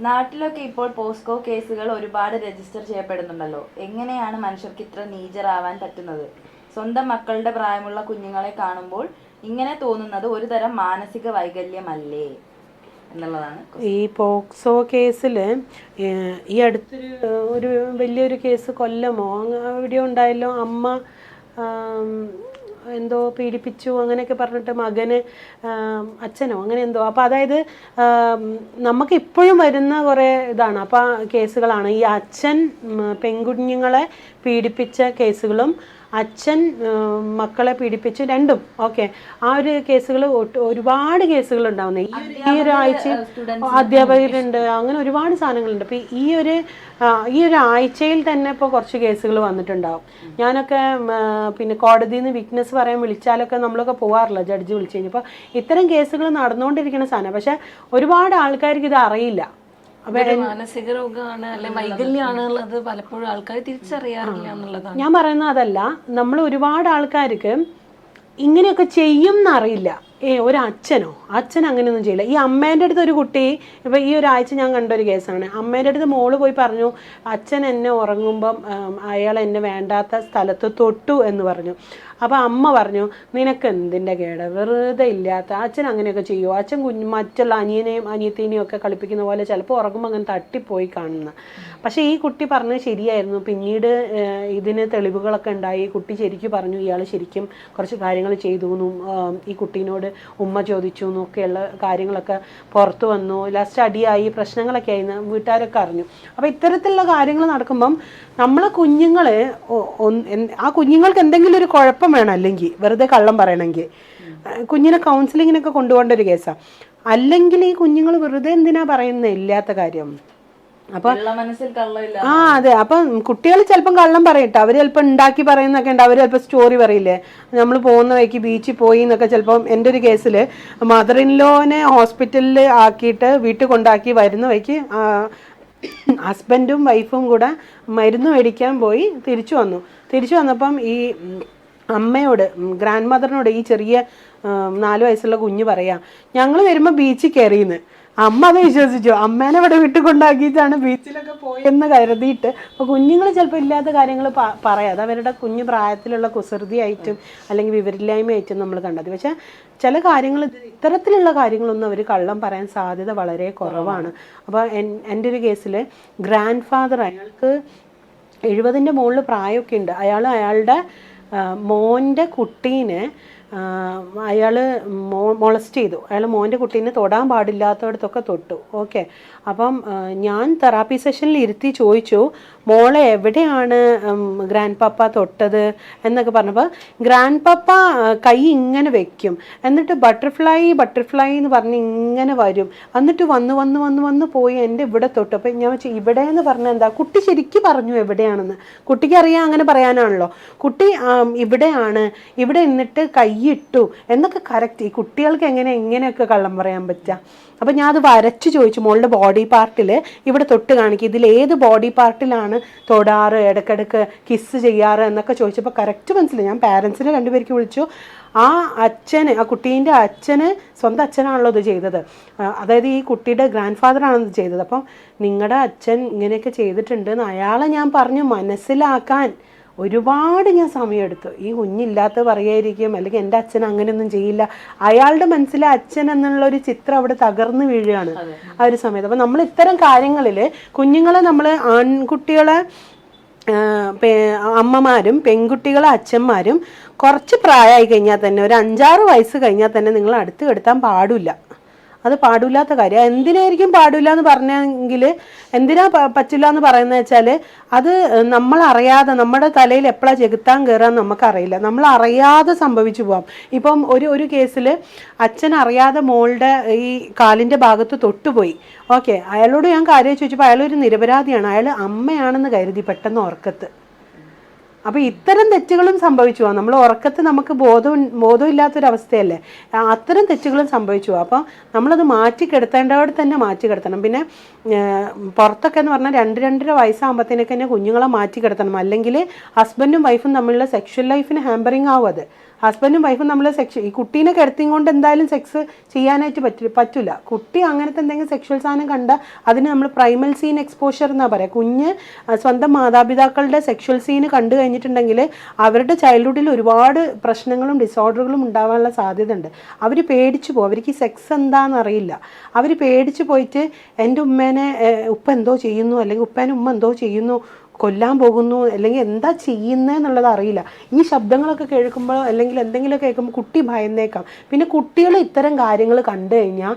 നാട്ടിലൊക്കെ ഇപ്പോൾ പോസ്കോ കേസുകൾ ഒരുപാട് രജിസ്റ്റർ ചെയ്യപ്പെടുന്നുണ്ടല്ലോ. എങ്ങനെയാണ് മനുഷ്യർക്ക് ഇത്ര നീചരാവാൻ പറ്റുന്നത്? സ്വന്തം മക്കളുടെ പ്രായമുള്ള കുഞ്ഞുങ്ങളെ കാണുമ്പോൾ ഇങ്ങനെ തോന്നുന്നത് ഒരു തരം മാനസിക വൈകല്യമല്ലേ എന്നുള്ളതാണ്. ഈ പോക്സോ കേസിൽ ഈ അടുത്തൊരു ഒരു വലിയൊരു കേസ് കൊല്ലമോ അവിടെ ഉണ്ടായല്ലോ, അമ്മ എന്തോ പീഡിപ്പിച്ചു അങ്ങനെയൊക്കെ പറഞ്ഞിട്ട് മകന് അച്ഛനോ അങ്ങനെ എന്തോ. അപ്പോൾ അതായത് നമുക്ക് ഇപ്പോഴും വരുന്ന കുറേ ഇതാണ്. അപ്പോൾ കേസുകളാണ് ഈ അച്ഛൻ പെൺകുഞ്ഞുങ്ങളെ പീഡിപ്പിച്ച കേസുകളും അച്ഛൻ മക്കളെ പീഡിപ്പിച്ച് രണ്ടും. ഓക്കെ, ആ ഒരു കേസുകൾ ഒരുപാട് കേസുകൾ ഉണ്ടാവുന്നത് ഈ ഒരാഴ്ച. അധ്യാപകരുണ്ട്, അങ്ങനെ ഒരുപാട് സാധനങ്ങളുണ്ട്. അപ്പോൾ ഈ ഒരു ആഴ്ചയിൽ തന്നെ ഇപ്പോൾ കുറച്ച് കേസുകൾ വന്നിട്ടുണ്ടാവും. ഞാനൊക്കെ പിന്നെ കോടതിയിൽ നിന്ന് വിറ്റ്നസ് പറയാൻ വിളിച്ചാലൊക്കെ നമ്മളൊക്കെ പോകാറില്ല, ജഡ്ജി വിളിച്ചു കഴിഞ്ഞപ്പോൾ. ഇത്തരം കേസുകൾ നടന്നുകൊണ്ടിരിക്കുന്ന സാധനം. പക്ഷെ ഒരുപാട് ആൾക്കാർക്ക് ഇത് അറിയില്ല. മാനസിക രോഗമാണ് അല്ലെ വൈകല്യമാണ് ഉള്ളത് പലപ്പോഴും ആൾക്കാർ തിരിച്ചറിയാറില്ല എന്നുള്ളതാണ് ഞാൻ പറയുന്നത്. അതല്ല, നമ്മൾ ഒരുപാട് ആൾക്കാർക്ക് ഇങ്ങനെയൊക്കെ ചെയ്യും എന്നറിയില്ല. ഒരു അച്ഛൻ അങ്ങനെയൊന്നും ചെയ്യില്ല. ഈ അമ്മേൻ്റെ അടുത്ത് ഒരു കുട്ടി, ഇപ്പം ഈ ഒരാഴ്ച ഞാൻ കണ്ടൊരു കേസാണ്. അമ്മേൻ്റെ അടുത്ത് മോള് പോയി പറഞ്ഞു, അച്ഛൻ എന്നെ ഉറങ്ങുമ്പം അയാൾ എന്നെ വേണ്ടാത്ത സ്ഥലത്ത് തൊട്ടു എന്ന് പറഞ്ഞു. അപ്പോൾ അമ്മ പറഞ്ഞു, നിനക്ക് എന്തിൻ്റെ കേട്, വെറുതെ ഇല്ലാത്ത. അച്ഛൻ അങ്ങനെയൊക്കെ ചെയ്യുമോ? അച്ഛൻ മറ്റുള്ള അനിയനെയും അനിയത്തിനെയും ഒക്കെ കളിപ്പിക്കുന്ന പോലെ ചിലപ്പോൾ ഉറങ്ങുമ്പോൾ അങ്ങനെ തട്ടിപ്പോയി കാണുന്ന. പക്ഷേ ഈ കുട്ടി പറഞ്ഞത് ശരിയായിരുന്നു. പിന്നീട് ഇതിന് തെളിവുകളൊക്കെ ഉണ്ടായി. കുട്ടി ശരിക്കും പറഞ്ഞു ഇയാൾ ശരിക്കും കുറച്ച് കാര്യങ്ങൾ ചെയ്തു എന്നും ഈ കുട്ടീനോട് ഉമ്മ ചോദിച്ചു എന്നൊക്കെയുള്ള കാര്യങ്ങളൊക്കെ പുറത്തു വന്നു. ലാസ്റ്റ് അടിയായി, പ്രശ്നങ്ങളൊക്കെ ആയി, വീട്ടുകാരൊക്കെ അറിഞ്ഞു. അപ്പോൾ ഇത്തരത്തിലുള്ള കാര്യങ്ങൾ നടക്കുമ്പം നമ്മളെ കുഞ്ഞുങ്ങൾ, ആ കുഞ്ഞുങ്ങൾക്ക് എന്തെങ്കിലും ഒരു കുഴപ്പം വേണം, അല്ലെങ്കിൽ വെറുതെ കള്ളം പറയണമെങ്കിൽ കുഞ്ഞിനെ കൗൺസിലിങ്ങിനൊക്കെ കൊണ്ടുപോകേണ്ട ഒരു കേസാണ്. അല്ലെങ്കിൽ ഈ കുഞ്ഞുങ്ങൾ വെറുതെ എന്തിനാ പറയുന്നത് ഇല്ലാത്ത കാര്യം. അപ്പൊ അതെ, അപ്പം കുട്ടികൾ ചിലപ്പം കള്ളം പറയട്ടെ, അവർ ചിലപ്പോൾ ഉണ്ടാക്കി പറയുന്നൊക്കെ ഉണ്ട്. അവർ ചിലപ്പോൾ സ്റ്റോറി പറയില്ലേ, നമ്മൾ പോകുന്ന വഴിക്ക് ബീച്ചിൽ പോയി എന്നൊക്കെ. ചിലപ്പം എൻ്റെ ഒരു കേസിൽ മദർ ഇൻ ലോനെ ഹോസ്പിറ്റലിൽ ആക്കിയിട്ട് വീട്ടിൽ കൊണ്ടാക്കി വരുന്ന വഴിക്ക് ഹസ്ബൻഡും വൈഫും കൂടെ മരുന്ന് മേടിക്കാൻ പോയി തിരിച്ചു വന്നപ്പം ഈ അമ്മയോട്, ഗ്രാൻഡ് മദറിനോട് ഈ ചെറിയ 4 വയസ്സുള്ള കുഞ്ഞ് പറയാം, ഞങ്ങൾ വരുമ്പോൾ ബീച്ചിൽ കയറിയെന്ന്. അമ്മ അത് വിശ്വസിച്ചു. അമ്മേനെ ഇവിടെ വീട്ടിൽ കൊണ്ടാക്കിയിട്ടാണ് ബീച്ചിലൊക്കെ പോയെന്ന് കരുതിയിട്ട്. അപ്പോൾ കുഞ്ഞുങ്ങൾ ചിലപ്പോൾ ഇല്ലാത്ത കാര്യങ്ങൾ പറയാം. അത് അവരുടെ കുഞ്ഞു പ്രായത്തിലുള്ള കുസൃതിയായിട്ടും അല്ലെങ്കിൽ വിവരമില്ലായ്മയായിട്ടും നമ്മൾ കണ്ടത്. പക്ഷേ ചില കാര്യങ്ങൾ, ഇത്തരത്തിലുള്ള കാര്യങ്ങളൊന്നും അവർ കള്ളം പറയാൻ സാധ്യത വളരെ കുറവാണ്. അപ്പോൾ എൻ്റെ ഒരു കേസിൽ ഗ്രാൻഡ് ഫാദർ, അയാൾക്ക് 70ൻ്റെ മുകളിൽ പ്രായമൊക്കെ ഉണ്ട്. അയാളുടെ മോൻ്റെ കുട്ടീനെ അയാൾ മൊളസ്റ്റ് ചെയ്തു. അയാൾ മോൻ്റെ കുട്ടീനെ തൊടാൻ പാടില്ലാത്തടത്തൊക്കെ തൊട്ടു. ഓക്കെ, അപ്പം ഞാൻ തെറാപ്പി സെഷനിൽ ഇരുത്തി ചോദിച്ചു, മോളെ എവിടെയാണ് ഗ്രാൻഡ് പപ്പ തൊട്ടത് എന്നൊക്കെ പറഞ്ഞപ്പോൾ ഗ്രാൻഡ് പപ്പ കൈ ഇങ്ങനെ വെക്കും, എന്നിട്ട് ബട്ടർഫ്ലൈ എന്ന് പറഞ്ഞ് ഇങ്ങനെ വരും, എന്നിട്ട് വന്ന് പോയി എൻ്റെ ഇവിടെ തൊട്ടു. അപ്പം ഞാൻ വെച്ചാൽ ഇവിടെ എന്ന് പറഞ്ഞാൽ എന്താ? കുട്ടി ശരിക്കും പറഞ്ഞു എവിടെയാണെന്ന്. കുട്ടിക്ക് അറിയാം, അങ്ങനെ പറയാനാണല്ലോ. കുട്ടി ഇവിടെയാണ്, ഇവിടെ എന്നിട്ട് കൈയിട്ടു എന്നൊക്കെ കറക്റ്റ്. ഈ കുട്ടികൾക്ക് ഇങ്ങനെയൊക്കെ കള്ളം പറയാൻ പറ്റുക? അപ്പം ഞാൻ അത് വരച്ച് ചോദിച്ചു, മോളുടെ ബോഡി പാർട്ടിൽ ഇവിടെ തൊട്ട് കാണിക്കും, ഇതിൽ ഏത് ബോഡി പാർട്ടിലാണ് തൊടാറ്, ഇടയ്ക്കിടയ്ക്ക് കിസ് ചെയ്യാറ് എന്നൊക്കെ ചോദിച്ചപ്പോൾ കറക്റ്റ് മനസ്സിലായി. ഞാൻ പാരൻസിനെ 2 പേർക്ക് വിളിച്ചു. ആ കുട്ടീൻ്റെ അച്ഛന്, സ്വന്തം അച്ഛനാണല്ലോ ഇത് ചെയ്തത്, അതായത് ഈ കുട്ടിയുടെ ഗ്രാൻഡ് ഫാദറാണ് ഇത് ചെയ്തത്. അപ്പം നിങ്ങളുടെ അച്ഛൻ ഇങ്ങനെയൊക്കെ ചെയ്തിട്ടുണ്ടെന്ന് അയാളെ ഞാൻ പറഞ്ഞു മനസ്സിലാക്കാൻ ഒരുപാട് ഞാൻ സമയമെടുത്തു. ഈ കുഞ്ഞില്ലാത്ത പറയായിരിക്കും, അല്ലെങ്കിൽ എൻ്റെ അച്ഛൻ അങ്ങനെയൊന്നും ചെയ്യില്ല. അയാളുടെ മനസ്സിലെ അച്ഛൻ എന്നുള്ളൊരു ചിത്രം അവിടെ തകർന്നു വീഴുകയാണ് ആ ഒരു സമയത്ത്. അപ്പം നമ്മൾ ഇത്തരം കാര്യങ്ങളിൽ കുഞ്ഞുങ്ങളെ, നമ്മൾ ആൺകുട്ടികളെ അമ്മമാരും പെൺകുട്ടികളെ അച്ഛന്മാരും കുറച്ച് പ്രായമായി കഴിഞ്ഞാൽ തന്നെ, ഒരു 5-6 വയസ്സ് കഴിഞ്ഞാൽ തന്നെ നിങ്ങൾ അടുത്ത് കെടുത്താൻ പാടില്ല. അത് പാടില്ലാത്ത കാര്യം. എന്തിനായിരിക്കും പാടില്ല എന്ന് പറഞ്ഞെങ്കിൽ, എന്തിനാ പറ്റില്ല എന്ന് പറയുന്നത് വെച്ചാൽ, അത് നമ്മളറിയാതെ, നമ്മുടെ തലയിൽ എപ്പോഴാണ് ചെകുത്താൻ കയറാന്ന് നമുക്കറിയില്ല, നമ്മൾ അറിയാതെ സംഭവിച്ചു പോകാം. ഇപ്പം ഒരു കേസിൽ അച്ഛൻ അറിയാതെ മോളുടെ ഈ കാലിൻ്റെ ഭാഗത്ത് തൊട്ടുപോയി. ഓക്കെ, അയാളോട് ഞാൻ കാര്യം ചോദിച്ചപ്പോൾ അയാളൊരു നിരപരാധിയാണ്. അയാൾ അമ്മയാണെന്ന് കരുതി പെട്ടെന്ന് ഉറക്കത്ത്. അപ്പോൾ ഇത്തരം തെറ്റുകളും സംഭവിച്ചു പോകാം. നമ്മൾ ഉറക്കത്ത് നമുക്ക് ബോധമില്ലാത്തൊരവസ്ഥയല്ലേ, അത്തരം തെറ്റുകളും സംഭവിച്ചു പോകാം. അപ്പോൾ നമ്മളത് മാറ്റിക്കെടുത്തേണ്ടവിടെ തന്നെ മാറ്റിക്കെടുത്തണം. പിന്നെ പുറത്തൊക്കെ എന്ന് പറഞ്ഞാൽ 2-2.5 വയസ്സാകുമ്പോഴത്തേനൊക്കെ തന്നെ കുഞ്ഞുങ്ങളെ മാറ്റിക്കിടത്തണം. അല്ലെങ്കിൽ ഹസ്ബൻഡും വൈഫും തമ്മിലുള്ള സെക്ഷൽ ലൈഫിന് ഹാമ്പറിങ് ആവും. അത് ഹസ്ബൻഡും വൈഫും നമ്മൾ ഈ കുട്ടീനെ കിടത്തിയും കൊണ്ട് എന്തായാലും സെക്സ് ചെയ്യാനായിട്ട് പറ്റില്ല. കുട്ടി അങ്ങനത്തെ എന്തെങ്കിലും സെക്ഷൽ സാധനം കണ്ടാൽ അതിന് നമ്മൾ പ്രൈമൽ സീൻ എക്സ്പോഷർ എന്നാണ് പറയുക. കുഞ്ഞ് സ്വന്തം മാതാപിതാക്കളുടെ സെക്ഷൽ സീന് കണ്ടു കഴിഞ്ഞിട്ടുണ്ടെങ്കിൽ അവരുടെ ചൈൽഡ്ഹുഡിൽ ഒരുപാട് പ്രശ്നങ്ങളും ഡിസോർഡറുകളും ഉണ്ടാവാനുള്ള സാധ്യത ഉണ്ട്. അവർ പേടിച്ചു പോകും. അവർക്ക് സെക്സ് എന്താണെന്ന് അറിയില്ല. അവർ പേടിച്ചു പോയിട്ട് എൻ്റെ ഉമ്മേനെ ഉപ്പ എന്തോ ചെയ്യുന്നു, അല്ലെങ്കിൽ ഉപ്പേനെ ഉമ്മ എന്തോ ചെയ്യുന്നു, കൊല്ലാൻ പോകുന്നു, അല്ലെങ്കിൽ എന്താ ചെയ്യുന്നതെന്നുള്ളത് അറിയില്ല. ഈ ശബ്ദങ്ങളൊക്കെ കേൾക്കുമ്പോൾ അല്ലെങ്കിൽ എന്തെങ്കിലുമൊക്കെ കേൾക്കുമ്പോൾ കുട്ടി ഭയന്നേക്കാം. പിന്നെ കുട്ടികൾ ഇത്തരം കാര്യങ്ങൾ കണ്ടു കഴിഞ്ഞാൽ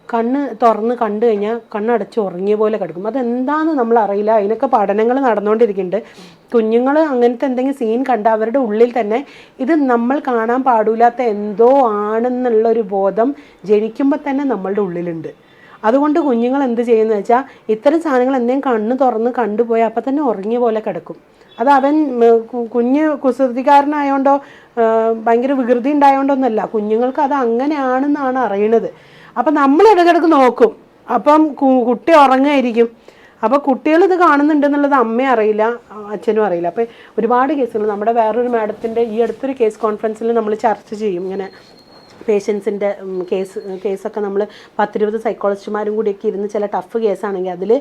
കണ്ണ് തുറന്ന് കണ്ടു കഴിഞ്ഞാൽ കണ്ണടച്ച് ഉറങ്ങിയ പോലെ കിടക്കും. അതെന്താണെന്ന് നമ്മൾ അറിയില്ല. അതിനൊക്കെ പഠനങ്ങൾ നടന്നുകൊണ്ടിരിക്കുന്നുണ്ട്. കുഞ്ഞുങ്ങൾ അങ്ങനത്തെ എന്തെങ്കിലും സീൻ കണ്ട അവരുടെ ഉള്ളിൽ തന്നെ ഇത് നമ്മൾ കാണാൻ പാടില്ലാത്ത എന്തോ ആണെന്നുള്ളൊരു ബോധം ജനിക്കുമ്പോൾ തന്നെ നമ്മളുടെ ഉള്ളിലുണ്ട്. അതുകൊണ്ട് കുഞ്ഞുങ്ങൾ എന്ത് ചെയ്യുന്നത് വെച്ചാൽ ഇത്തരം സാധനങ്ങൾ എന്തെങ്കിലും കണ്ണ് തുറന്ന് കണ്ടുപോയാൽ അപ്പം തന്നെ ഉറങ്ങിയ പോലെ കിടക്കും. അത് അവൻ കുഞ്ഞ് കുസൃതിക്കാരനായോണ്ടോ ഭയങ്കര വികൃതി ഉണ്ടായോണ്ടൊന്നല്ല, കുഞ്ഞുങ്ങൾക്ക് അത് അങ്ങനെയാണെന്നാണ് അറിയണത്. അപ്പം നമ്മൾ ഇടയ്ക്കിടയ്ക്ക് നോക്കും, അപ്പം കുട്ടി ഉറങ്ങായിരിക്കും. അപ്പോൾ കുട്ടികൾ ഇത് കാണുന്നുണ്ടെന്നുള്ളത് അമ്മയും അറിയില്ല, അച്ഛനും അറിയില്ല. അപ്പോൾ ഒരുപാട് കേസുകൾ നമ്മുടെ വേറൊരു മാഡത്തിൻ്റെ ഈ അടുത്തൊരു കേസ് കോൺഫറൻസിൽ നമ്മൾ ചർച്ച ചെയ്യും. ഇങ്ങനെ പേഷ്യൻസിൻ്റെ കേസൊക്കെ നമ്മൾ 10-20 സൈക്കോളജിസ്റ്റുമാരും കൂടിയൊക്കെ ഇരുന്ന് ചില ടഫ് കേസാണെങ്കിൽ അതിൽ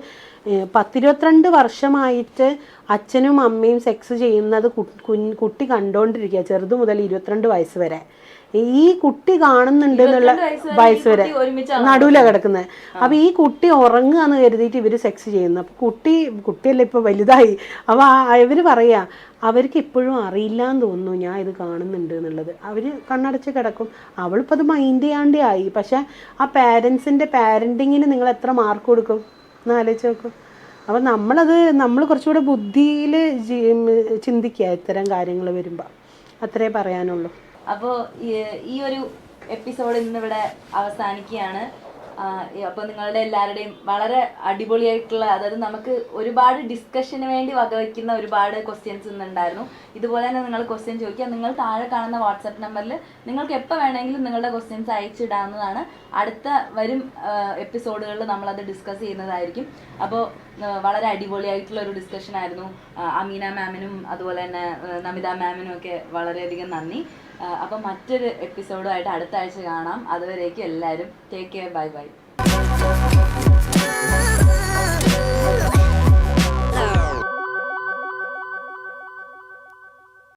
10-22 വർഷമായിട്ട് അച്ഛനും അമ്മയും സെക്സ് ചെയ്യുന്നത് കുട്ടി കണ്ടുകൊണ്ടിരിക്കുക, ചെറുതു മുതൽ 22 വയസ്സ് വരെ. ഈ കുട്ടി കാണുന്നുണ്ട് എന്നുള്ള വയസ്സ് വരെ നടുവിലാണ് കിടക്കുന്നത്. അപ്പോൾ ഈ കുട്ടി ഉറങ്ങുകയെന്ന് കരുതിയിട്ട് ഇവർ സെക്സ് ചെയ്യുന്നു. അപ്പോൾ കുട്ടിയല്ലേ ഇപ്പോൾ വലുതായി. അപ്പോൾ ഇവർ പറയുക അവർക്ക് ഇപ്പോഴും അറിയില്ല എന്ന് തോന്നുന്നു ഞാൻ ഇത് കാണുന്നുണ്ട് എന്നുള്ളത്. അവർ കണ്ണടച്ച് കിടക്കും. അവളിപ്പോൾ അത് മൈൻഡ് ചെയ്യാണ്ടേ ആയി. പക്ഷെ ആ പാരൻറ്റിങ്ങിന് നിങ്ങൾ എത്ര മാർക്ക് കൊടുക്കും എന്ന് ആലോചിച്ച് നോക്കും. അപ്പോൾ നമ്മൾ കുറച്ചുകൂടെ ബുദ്ധിയിൽ ചിന്തിക്കുക ഇത്തരം കാര്യങ്ങൾ വരുമ്പോൾ. അത്രേ പറയാനുള്ളൂ. അപ്പോൾ ഈ ഒരു എപ്പിസോഡ് ഇന്നിവിടെ അവസാനിക്കുകയാണ്. അപ്പോൾ നിങ്ങളുടെ എല്ലാവരുടെയും വളരെ അടിപൊളിയായിട്ടുള്ള, അതായത് നമുക്ക് ഒരുപാട് ഡിസ്കഷന് വേണ്ടി വകവയ്ക്കുന്ന ഒരുപാട് ക്വസ്റ്റ്യൻസ് ഇന്നുണ്ടായിരുന്നു. ഇതുപോലെ തന്നെ നിങ്ങൾ ക്വസ്റ്റ്യൻ ചോദിക്കുക. നിങ്ങൾ താഴെ കാണുന്ന വാട്സാപ്പ് നമ്പറിൽ നിങ്ങൾക്ക് എപ്പോൾ വേണമെങ്കിലും നിങ്ങളുടെ ക്വസ്റ്റ്യൻസ് അയച്ചിടാവുന്നതാണ്. അടുത്ത വരും എപ്പിസോഡുകളിൽ നമ്മളത് ഡിസ്കസ് ചെയ്യുന്നതായിരിക്കും. അപ്പോൾ വളരെ അടിപൊളിയായിട്ടുള്ള ഒരു ഡിസ്കഷൻ ആയിരുന്നു. അമീന മാമിനും അതുപോലെ തന്നെ നമിത മാമിനും ഒക്കെ വളരെയധികം നന്ദി. അപ്പം മറ്റൊരു എപ്പിസോഡുമായിട്ട് അടുത്ത ആഴ്ച കാണാം. അതുവരേക്കും എല്ലാവരും ടേക്ക് കെയർ. Bye bye.